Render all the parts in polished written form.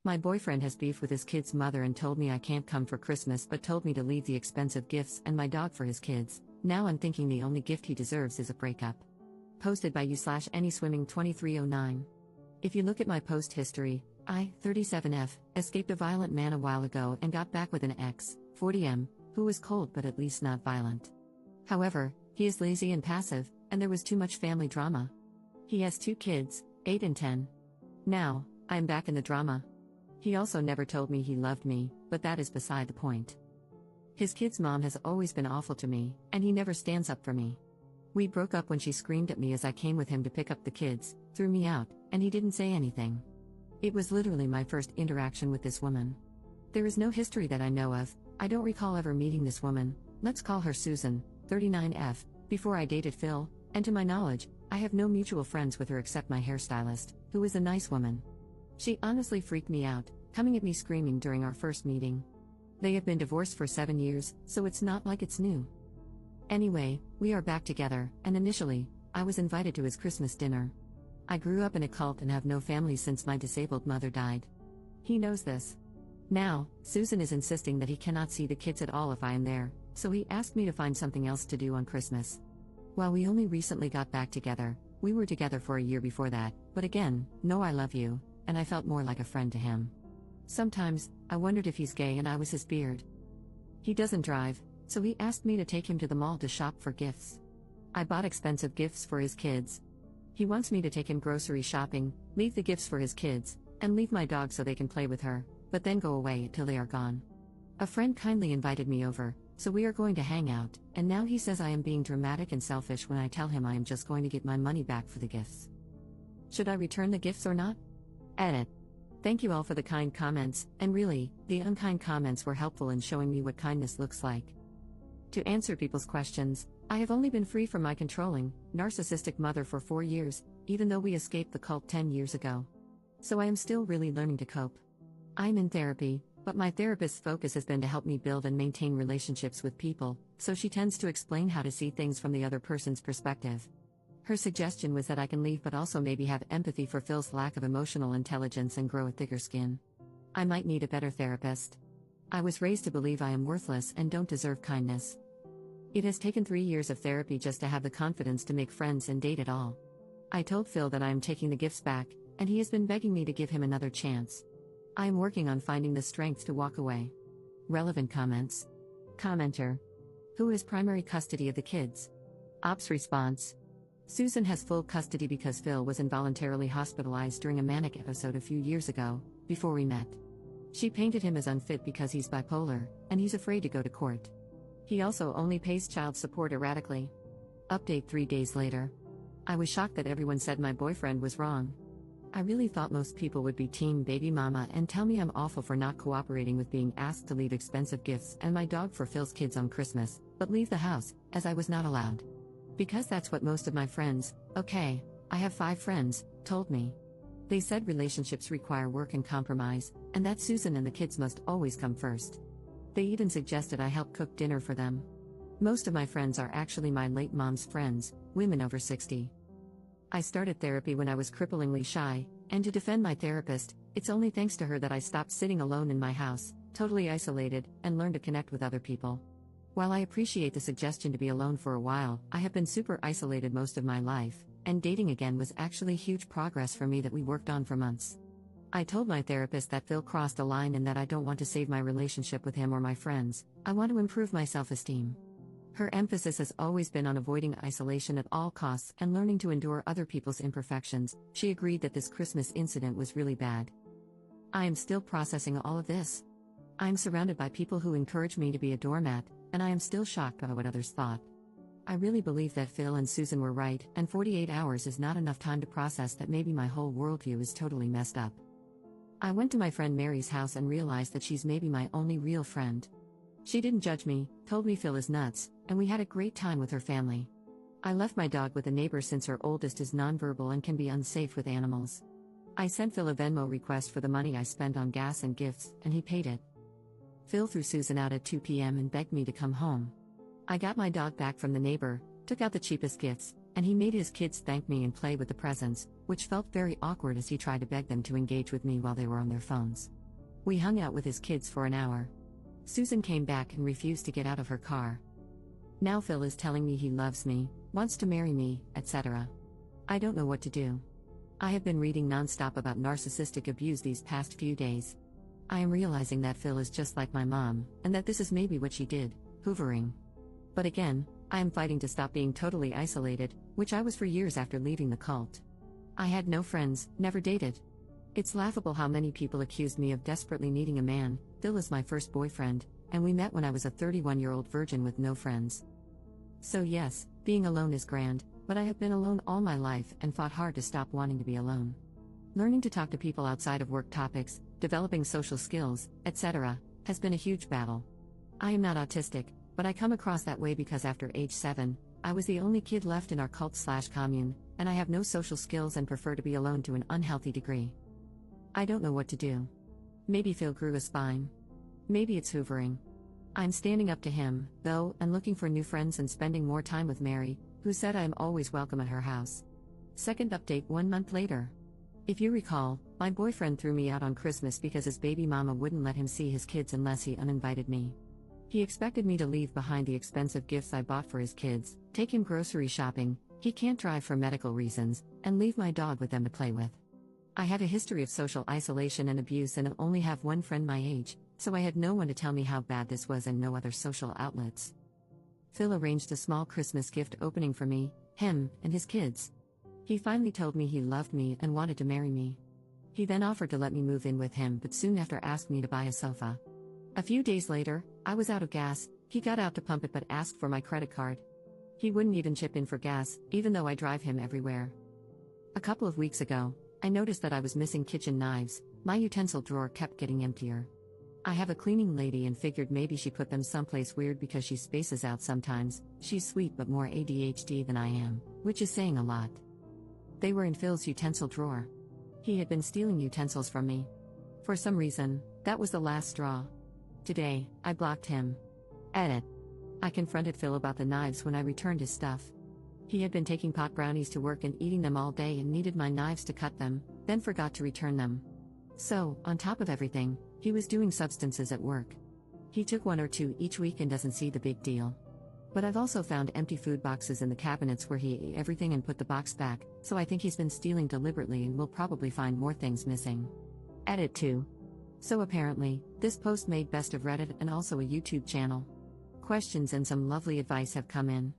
My boyfriend has beef with his kid's mother and told me I can't come for Christmas but told me to leave the expensive gifts and my dog for his kids. Now I'm thinking the only gift he deserves is a breakup. Posted by you/AnySwimming2309. If you look at my post history, I, 37F, escaped a violent man a while ago and got back with an ex, 40M, who was cold but at least not violent. However, he is lazy and passive, and there was too much family drama. He has 2 kids, 8 and 10. Now, I am back in the drama. He also never told me he loved me, but that is beside the point. His kid's mom has always been awful to me, and he never stands up for me. We broke up when she screamed at me as I came with him to pick up the kids, threw me out, and he didn't say anything. It was literally my first interaction with this woman. There is no history that I know of. I don't recall ever meeting this woman, let's call her Susan, 39F, before I dated Phil, and to my knowledge, I have no mutual friends with her except my hairstylist, who is a nice woman. She honestly freaked me out, coming at me screaming during our first meeting. They have been divorced for 7 years, so it's not like it's new. Anyway, we are back together, and initially, I was invited to his Christmas dinner. I grew up in a cult and have no family since my disabled mother died. He knows this. Now, Susan is insisting that he cannot see the kids at all if I am there, so he asked me to find something else to do on Christmas. While we only recently got back together, we were together for a year before that, but again, no I love you, and I felt more like a friend to him. Sometimes, I wondered if he's gay and I was his beard. He doesn't drive, so he asked me to take him to the mall to shop for gifts. I bought expensive gifts for his kids. He wants me to take him grocery shopping, leave the gifts for his kids, and leave my dog so they can play with her, but then go away until they are gone. A friend kindly invited me over, so we are going to hang out, and now he says I am being dramatic and selfish when I tell him I am just going to get my money back for the gifts. Should I return the gifts or not? Edit. Thank you all for the kind comments, and really, the unkind comments were helpful in showing me what kindness looks like. To answer people's questions, I have only been free from my controlling, narcissistic mother for 4 years, even though we escaped the cult 10 years ago. So I am still really learning to cope. I'm in therapy, but my therapist's focus has been to help me build and maintain relationships with people, so she tends to explain how to see things from the other person's perspective. Her suggestion was that I can leave but also maybe have empathy for Phil's lack of emotional intelligence and grow a thicker skin. I might need a better therapist. I was raised to believe I am worthless and don't deserve kindness. It has taken 3 years of therapy just to have the confidence to make friends and date at all. I told Phil that I am taking the gifts back, and he has been begging me to give him another chance. I am working on finding the strength to walk away. Relevant comments. Commenter. Who has primary custody of the kids? Ops response. Susan has full custody because Phil was involuntarily hospitalized during a manic episode a few years ago, before we met. She painted him as unfit because he's bipolar, and he's afraid to go to court. He also only pays child support erratically. Update 3 days later. I was shocked that everyone said my boyfriend was wrong. I really thought most people would be team baby mama and tell me I'm awful for not cooperating with being asked to leave expensive gifts and my dog for Phil's kids on Christmas, but leave the house, as I was not allowed. Because that's what most of my friends, okay, I have 5 friends, told me. They said relationships require work and compromise, and that Susan and the kids must always come first. They even suggested I help cook dinner for them. Most of my friends are actually my late mom's friends, women over 60. I started therapy when I was cripplingly shy, and to defend my therapist, it's only thanks to her that I stopped sitting alone in my house, totally isolated, and learned to connect with other people. While I appreciate the suggestion to be alone for a while, I have been super isolated most of my life, and dating again was actually huge progress for me that we worked on for months. I told my therapist that Phil crossed a line and that I don't want to save my relationship with him or my friends, I want to improve my self-esteem. Her emphasis has always been on avoiding isolation at all costs and learning to endure other people's imperfections. She agreed that this Christmas incident was really bad. I am still processing all of this. I am surrounded by people who encourage me to be a doormat, and I am still shocked by what others thought. I really believe that Phil and Susan were right, and 48 hours is not enough time to process that maybe my whole worldview is totally messed up. I went to my friend Mary's house and realized that she's maybe my only real friend. She didn't judge me, told me Phil is nuts, and we had a great time with her family. I left my dog with a neighbor since her oldest is nonverbal and can be unsafe with animals. I sent Phil a Venmo request for the money I spent on gas and gifts, and he paid it. Phil threw Susan out at 2 p.m. and begged me to come home. I got my dog back from the neighbor, took out the cheapest gifts, and he made his kids thank me and play with the presents, which felt very awkward as he tried to beg them to engage with me while they were on their phones. We hung out with his kids for an hour. Susan came back and refused to get out of her car. Now Phil is telling me he loves me, wants to marry me, etc. I don't know what to do. I have been reading nonstop about narcissistic abuse these past few days. I am realizing that Phil is just like my mom, and that this is maybe what she did, hoovering. But again, I am fighting to stop being totally isolated, which I was for years after leaving the cult. I had no friends, never dated. It's laughable how many people accused me of desperately needing a man. Phil is my first boyfriend, and we met when I was a 31-year-old virgin with no friends. So yes, being alone is grand, but I have been alone all my life and fought hard to stop wanting to be alone. Learning to talk to people outside of work topics, developing social skills, etc., has been a huge battle. I am not autistic, but I come across that way because after age 7, I was the only kid left in our cult/commune, and I have no social skills and prefer to be alone to an unhealthy degree. I don't know what to do. Maybe Phil grew a spine. Maybe it's hoovering. I'm standing up to him, though, and looking for new friends and spending more time with Mary, who said I am always welcome at her house. Second update 1 month later. If you recall, my boyfriend threw me out on Christmas because his baby mama wouldn't let him see his kids unless he uninvited me. He expected me to leave behind the expensive gifts I bought for his kids, take him grocery shopping, he can't drive for medical reasons, and leave my dog with them to play with. I had a history of social isolation and abuse and only have one friend my age, so I had no one to tell me how bad this was and no other social outlets. Phil arranged a small Christmas gift opening for me, him, and his kids. He finally told me he loved me and wanted to marry me. He then offered to let me move in with him but soon after asked me to buy a sofa. A few days later, I was out of gas, he got out to pump it but asked for my credit card. He wouldn't even chip in for gas, even though I drive him everywhere. A couple of weeks ago, I noticed that I was missing kitchen knives. My utensil drawer kept getting emptier. I have a cleaning lady and figured maybe she put them someplace weird because she spaces out sometimes. She's sweet but more ADHD than I am, which is saying a lot. They were in Phil's utensil drawer. He had been stealing utensils from me. For some reason, that was the last straw. Today, I blocked him. Edit. I confronted Phil about the knives when I returned his stuff. He had been taking pot brownies to work and eating them all day and needed my knives to cut them, then forgot to return them. So, on top of everything, he was doing substances at work. He took 1 or 2 each week and doesn't see the big deal. But I've also found empty food boxes in the cabinets where he ate everything and put the box back, so I think he's been stealing deliberately and will probably find more things missing. Edit 2. So apparently, this post made best of Reddit and also a YouTube channel. Questions and some lovely advice have come in.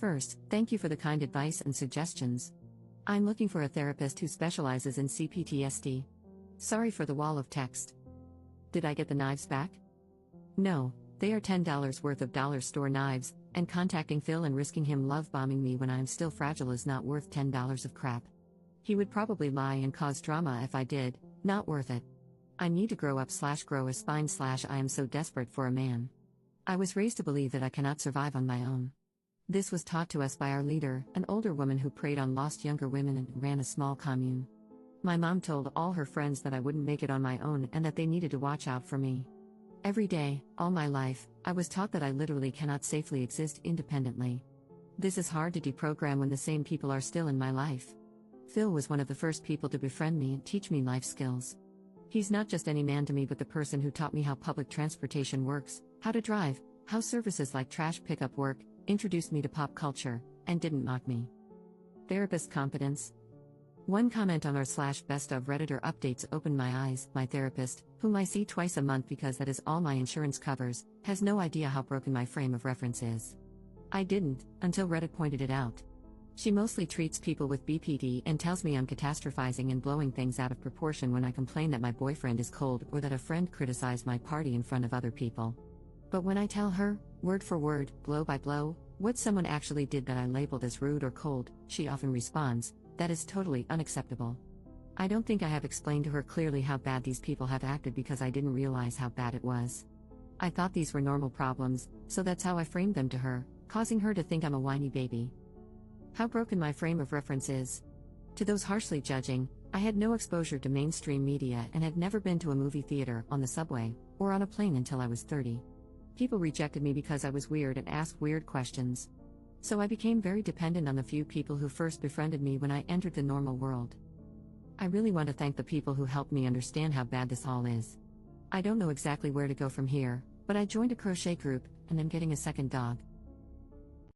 First, thank you for the kind advice and suggestions. I'm looking for a therapist who specializes in CPTSD. Sorry for the wall of text. Did I get the knives back? No, they are $10 worth of dollar store knives, and contacting Phil and risking him love bombing me when I'm still fragile is not worth $10 of crap. He would probably lie and cause drama if I did, not worth it. I need to grow up/grow a spine/ I am so desperate for a man. I was raised to believe that I cannot survive on my own. This was taught to us by our leader, an older woman who preyed on lost younger women and ran a small commune. My mom told all her friends that I wouldn't make it on my own and that they needed to watch out for me. Every day, all my life, I was taught that I literally cannot safely exist independently. This is hard to deprogram when the same people are still in my life. Phil was one of the first people to befriend me and teach me life skills. He's not just any man to me but the person who taught me how public transportation works, how to drive, how services like trash pickup work, introduced me to pop culture, and didn't mock me. Therapist competence. One comment on r/best of Redditor updates opened my eyes. My therapist, whom I see twice a month because that is all my insurance covers, has no idea how broken my frame of reference is. I didn't, until Reddit pointed it out. She mostly treats people with BPD and tells me I'm catastrophizing and blowing things out of proportion when I complain that my boyfriend is cold or that a friend criticized my party in front of other people. But when I tell her, word for word, blow by blow, what someone actually did that I labeled as rude or cold, she often responds, that is totally unacceptable. I don't think I have explained to her clearly how bad these people have acted because I didn't realize how bad it was. I thought these were normal problems, so that's how I framed them to her, causing her to think I'm a whiny baby. How broken my frame of reference is. To those harshly judging, I had no exposure to mainstream media and had never been to a movie theater, on the subway, or on a plane until I was 30. People rejected me because I was weird and asked weird questions. So I became very dependent on the few people who first befriended me when I entered the normal world. I really want to thank the people who helped me understand how bad this all is. I don't know exactly where to go from here, but I joined a crochet group, and I'm getting a second dog.